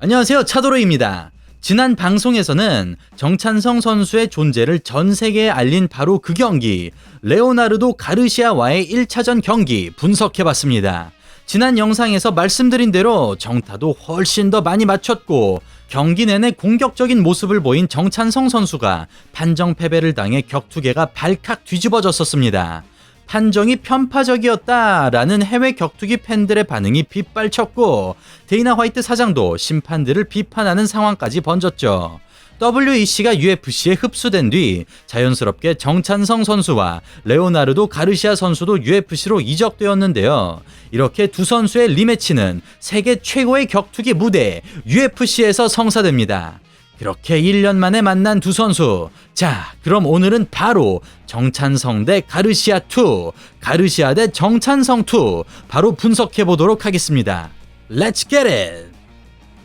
안녕하세요, 차도로입니다. 지난 방송에서는 정찬성 선수의 존재를 전 세계에 알린 바로 그 경기, 레오나르도 가르시아와의 1차전 경기 분석해봤습니다. 지난 영상에서 말씀드린 대로 정타도 훨씬 더 많이 맞췄고 경기 내내 공격적인 모습을 보인 정찬성 선수가 판정 패배를 당해 격투계가 발칵 뒤집어졌었습니다. 판정이 편파적이었다라는 해외 격투기 팬들의 반응이 빗발쳤고 데이나 화이트 사장도 심판들을 비판하는 상황까지 번졌죠. WEC가 UFC에 흡수된 뒤 자연스럽게 정찬성 선수와 레오나르도 가르시아 선수도 UFC로 이적되었는데요. 이렇게 두 선수의 리매치는 세계 최고의 격투기 무대 UFC에서 성사됩니다. 그렇게 1년 만에 만난 두 선수. 자, 그럼 오늘은 바로 정찬성 대 가르시아2, 가르시아 대 정찬성2 바로 분석해보도록 하겠습니다. Let's get it!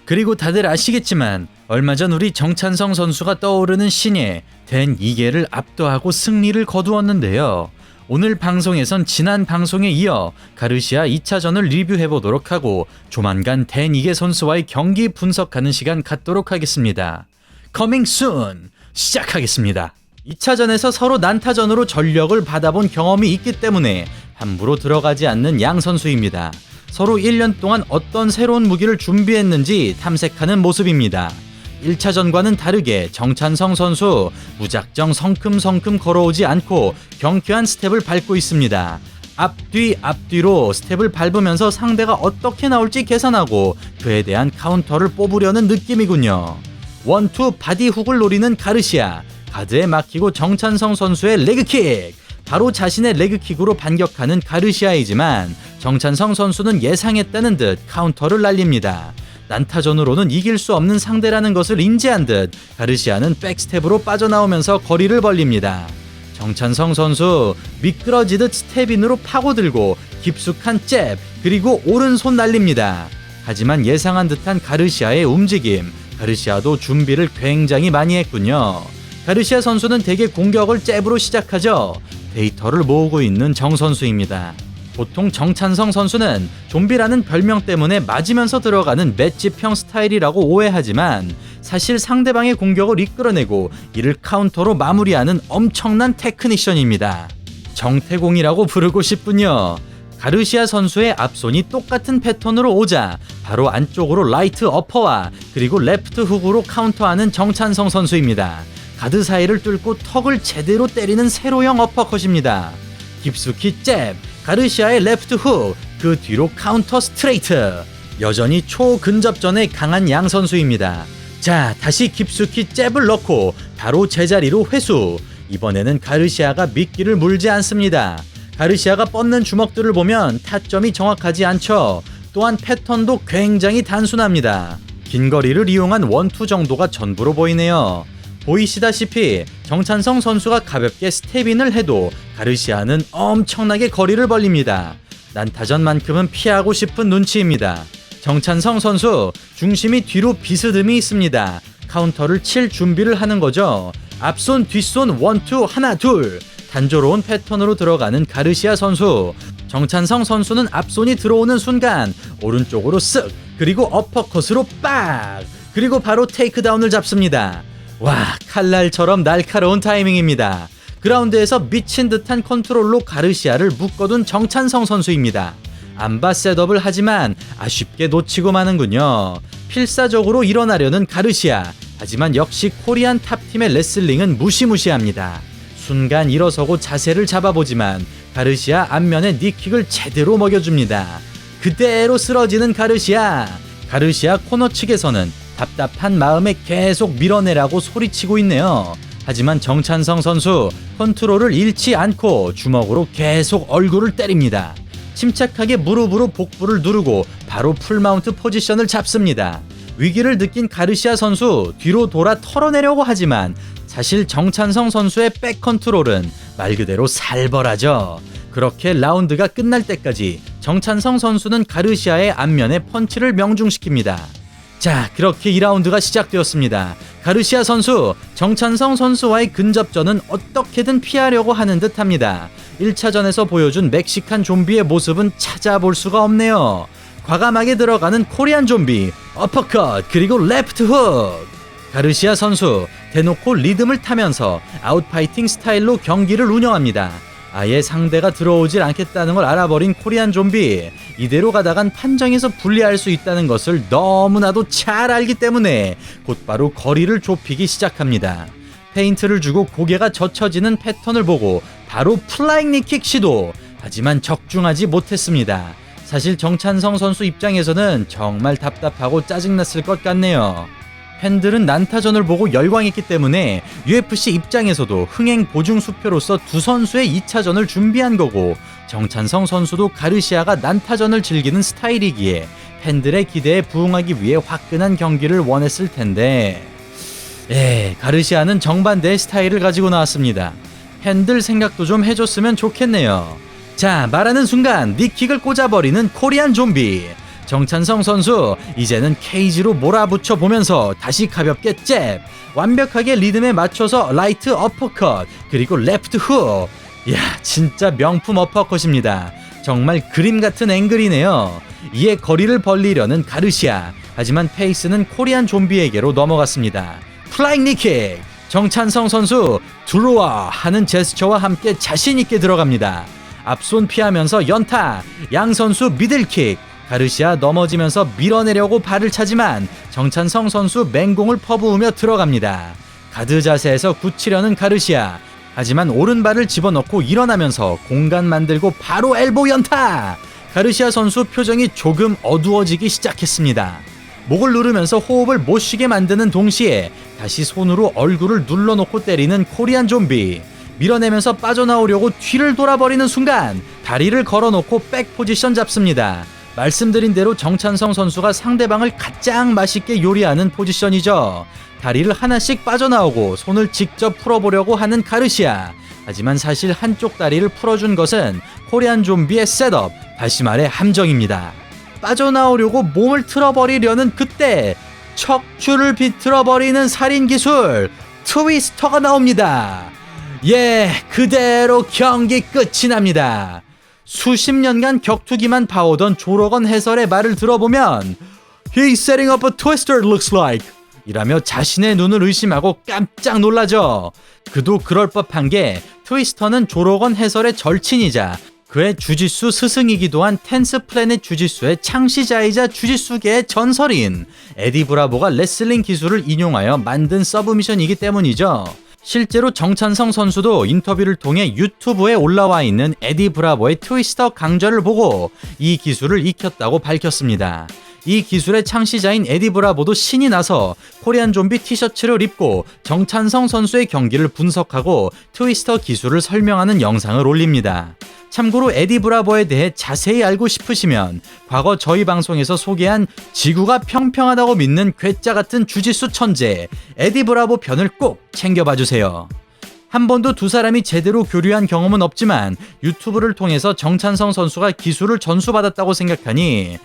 그리고 다들 아시겠지만 얼마 전 우리 정찬성 선수가 떠오르는 신예 댄 이게를 압도하고 승리를 거두었는데요. 오늘 방송에선 지난 방송에 이어 가르시아 2차전을 리뷰해보도록 하고 조만간 댄 이게 선수와의 경기 분석하는 시간 갖도록 하겠습니다. Coming soon! 시작하겠습니다. 2차전에서 서로 난타전으로 전력을 받아본 경험이 있기 때문에 함부로 들어가지 않는 양 선수입니다. 서로 1년 동안 어떤 새로운 무기를 준비했는지 탐색하는 모습입니다. 1차전과는 다르게 정찬성 선수 무작정 성큼성큼 걸어오지 않고 경쾌한 스텝을 밟고 있습니다. 앞뒤로 스텝을 밟으면서 상대가 어떻게 나올지 계산하고 그에 대한 카운터를 뽑으려는 느낌이군요. 원투 바디 훅을 노리는 가르시아, 가드에 막히고 정찬성 선수의 레그킥, 바로 자신의 레그킥으로 반격하는 가르시아이지만 정찬성 선수는 예상했다는 듯 카운터를 날립니다. 난타전으로는 이길 수 없는 상대라는 것을 인지한 듯 가르시아는 백스텝으로 빠져나오면서 거리를 벌립니다. 정찬성 선수 미끄러지듯 스텝인으로 파고들고 깊숙한 잽 그리고 오른손 날립니다. 하지만 예상한 듯한 가르시아의 움직임, 가르시아도 준비를 굉장히 많이 했군요. 가르시아 선수는 대개 공격을 잽으로 시작하죠. 데이터를 모으고 있는 정 선수입니다. 보통 정찬성 선수는 좀비라는 별명 때문에 맞으면서 들어가는 맷집형 스타일이라고 오해하지만 사실 상대방의 공격을 이끌어내고 이를 카운터로 마무리하는 엄청난 테크니션입니다. 정태공이라고 부르고 싶군요. 가르시아 선수의 앞손이 똑같은 패턴으로 오자 바로 안쪽으로 라이트 어퍼와 그리고 레프트 훅으로 카운터하는 정찬성 선수입니다. 가드 사이를 뚫고 턱을 제대로 때리는 세로형 어퍼컷입니다. 깊숙이 잽, 가르시아의 레프트 훅, 그 뒤로 카운터 스트레이트. 여전히 초근접전에 강한 양 선수입니다. 자, 다시 깊숙이 잽을 넣고 바로 제자리로 회수. 이번에는 가르시아가 미끼를 물지 않습니다. 가르시아가 뻗는 주먹들을 보면 타점이 정확하지 않죠. 또한 패턴도 굉장히 단순합니다. 긴 거리를 이용한 원투 정도가 전부로 보이네요. 보이시다시피 정찬성 선수가 가볍게 스텝인을 해도 가르시아는 엄청나게 거리를 벌립니다. 난타전만큼은 피하고 싶은 눈치입니다. 정찬성 선수 중심이 뒤로 비스듬히 있습니다. 카운터를 칠 준비를 하는 거죠. 앞손 뒷손 원투 하나 둘 단조로운 패턴으로 들어가는 가르시아 선수. 정찬성 선수는 앞손이 들어오는 순간 오른쪽으로 쓱 그리고 어퍼컷으로 빡 그리고 바로 테이크다운을 잡습니다. 와, 칼날처럼 날카로운 타이밍입니다. 그라운드에서 미친 듯한 컨트롤로 가르시아를 묶어둔 정찬성 선수입니다. 안바 셋업을 하지만 아쉽게 놓치고 마는군요. 필사적으로 일어나려는 가르시아. 하지만 역시 코리안 탑팀의 레슬링은 무시무시합니다. 순간 일어서고 자세를 잡아보지만 가르시아 앞면에 니킥을 제대로 먹여줍니다. 그대로 쓰러지는 가르시아. 가르시아 코너 측에서는 답답한 마음에 계속 밀어내라고 소리치고 있네요. 하지만 정찬성 선수 컨트롤을 잃지 않고 주먹으로 계속 얼굴을 때립니다. 침착하게 무릎으로 복부를 누르고 바로 풀마운트 포지션을 잡습니다. 위기를 느낀 가르시아 선수 뒤로 돌아 털어내려고 하지만 사실 정찬성 선수의 백 컨트롤은 말 그대로 살벌하죠. 그렇게 라운드가 끝날 때까지 정찬성 선수는 가르시아의 앞면에 펀치를 명중시킵니다. 자, 그렇게 2라운드가 시작되었습니다. 가르시아 선수, 정찬성 선수와의 근접전은 어떻게든 피하려고 하는 듯합니다. 1차전에서 보여준 멕시칸 좀비의 모습은 찾아볼 수가 없네요. 과감하게 들어가는 코리안 좀비, 어퍼컷, 그리고 레프트 훅. 가르시아 선수 대놓고 리듬을 타면서 아웃파이팅 스타일로 경기를 운영합니다. 아예 상대가 들어오질 않겠다는 걸 알아버린 코리안 좀비, 이대로 가다간 판정에서 불리할 수 있다는 것을 너무나도 잘 알기 때문에 곧바로 거리를 좁히기 시작합니다. 페인트를 주고 고개가 젖혀지는 패턴을 보고 바로 플라잉 니킥 시도. 하지만 적중하지 못했습니다. 사실 정찬성 선수 입장에서는 정말 답답하고 짜증났을 것 같네요. 팬들은 난타전을 보고 열광했기 때문에 UFC 입장에서도 흥행 보증 수표로서 두 선수의 2차전을 준비한 거고, 정찬성 선수도 가르시아가 난타전을 즐기는 스타일이기에 팬들의 기대에 부응하기 위해 화끈한 경기를 원했을 텐데, 가르시아는 정반대의 스타일을 가지고 나왔습니다. 팬들 생각도 좀 해줬으면 좋겠네요. 자, 말하는 순간 니킥을 꽂아버리는 코리안 좀비. 정찬성 선수 이제는 케이지로 몰아붙여 보면서 다시 가볍게 잽, 완벽하게 리듬에 맞춰서 라이트 어퍼컷, 그리고 레프트 훅. 이야, 진짜 명품 어퍼컷입니다. 정말 그림 같은 앵글이네요. 이에 거리를 벌리려는 가르시아. 하지만 페이스는 코리안 좀비에게로 넘어갔습니다. 플라잉 니킥. 정찬성 선수 들어와 하는 제스처와 함께 자신있게 들어갑니다. 앞손 피하면서 연타, 양 선수 미들킥. 가르시아 넘어지면서 밀어내려고 발을 차지만 정찬성 선수 맹공을 퍼부으며 들어갑니다. 가드 자세에서 굳히려는 가르시아. 하지만 오른발을 집어넣고 일어나면서 공간 만들고 바로 엘보 연타. 가르시아 선수 표정이 조금 어두워지기 시작했습니다. 목을 누르면서 호흡을 못 쉬게 만드는 동시에 다시 손으로 얼굴을 눌러놓고 때리는 코리안 좀비. 밀어내면서 빠져나오려고 뒤를 돌아버리는 순간 다리를 걸어놓고 백 포지션 잡습니다. 말씀드린 대로 정찬성 선수가 상대방을 가장 맛있게 요리하는 포지션이죠. 다리를 하나씩 빠져나오고 손을 직접 풀어보려고 하는 가르시아. 하지만 사실 한쪽 다리를 풀어준 것은 코리안 좀비의 셋업, 다시 말해 함정입니다. 빠져나오려고 몸을 틀어버리려는 그때 척추를 비틀어버리는 살인기술 트위스터가 나옵니다. 그대로 경기 끝이 납니다. 수십 년간 격투기만 봐오던 조록원 해설의 말을 들어보면 He's setting up a twister it looks like 이라며 자신의 눈을 의심하고 깜짝 놀라죠. 그도 그럴 법한 게 트위스터는 조록원 해설의 절친이자 그의 주짓수 스승이기도 한 텐스 플래닛 주짓수의 창시자이자 주짓수계의 전설인 에디 브라보가 레슬링 기술을 인용하여 만든 서브미션이기 때문이죠. 실제로 정찬성 선수도 인터뷰를 통해 유튜브에 올라와 있는 에디 브라보의 트위스터 강좌를 보고 이 기술을 익혔다고 밝혔습니다. 이 기술의 창시자인 에디 브라보도 신이 나서 코리안 좀비 티셔츠를 입고 정찬성 선수의 경기를 분석하고 트위스터 기술을 설명하는 영상을 올립니다. 참고로 에디 브라보에 대해 자세히 알고 싶으시면 과거 저희 방송에서 소개한 지구가 평평하다고 믿는 괴짜 같은 주짓수 천재 에디 브라보 편을 꼭 챙겨봐주세요. 한 번도 두 사람이 제대로 교류한 경험은 없지만 유튜브를 통해서 정찬성 선수가 기술을 전수받았다고 생각하니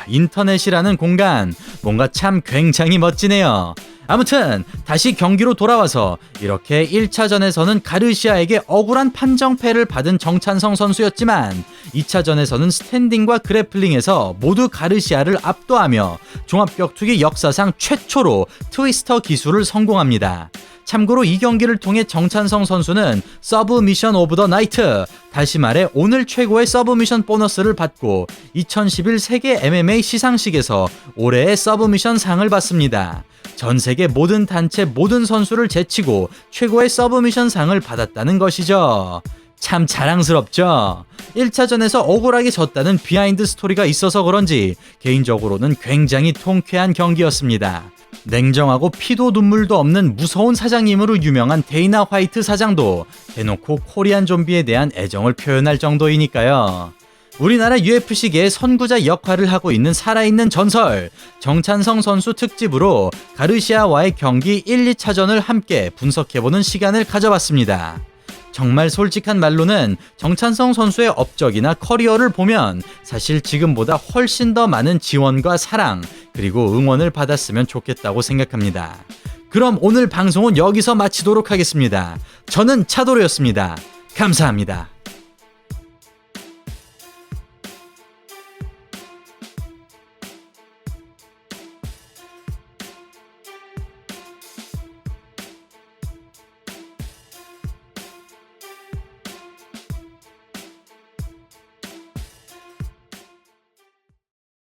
인터넷이라는 공간 뭔가 참 굉장히 멋지네요. 아무튼 다시 경기로 돌아와서 이렇게 1차전에서는 가르시아에게 억울한 판정패를 받은 정찬성 선수였지만 2차전에서는 스탠딩과 그래플링에서 모두 가르시아를 압도하며 종합격투기 역사상 최초로 트위스터 기술을 성공합니다. 참고로 이 경기를 통해 정찬성 선수는 서브미션 오브 더 나이트, 다시 말해 오늘 최고의 서브미션 보너스를 받고 2011 세계 MMA 시상식에서 올해의 서브미션 상을 받습니다. 전 세계 모든 단체 모든 선수를 제치고 최고의 서브미션 상을 받았다는 것이죠. 참 자랑스럽죠. 1차전에서 억울하게 졌다는 비하인드 스토리가 있어서 그런지 개인적으로는 굉장히 통쾌한 경기였습니다. 냉정하고 피도 눈물도 없는 무서운 사장님으로 유명한 데이나 화이트 사장도 대놓고 코리안 좀비에 대한 애정을 표현할 정도이니까요. 우리나라 UFC계의 선구자 역할을 하고 있는 살아있는 전설 정찬성 선수 특집으로 가르시아와의 경기 1, 2차전을 함께 분석해보는 시간을 가져봤습니다. 정말 솔직한 말로는 정찬성 선수의 업적이나 커리어를 보면 사실 지금보다 훨씬 더 많은 지원과 사랑 그리고 응원을 받았으면 좋겠다고 생각합니다. 그럼 오늘 방송은 여기서 마치도록 하겠습니다. 저는 차도로였습니다. 감사합니다.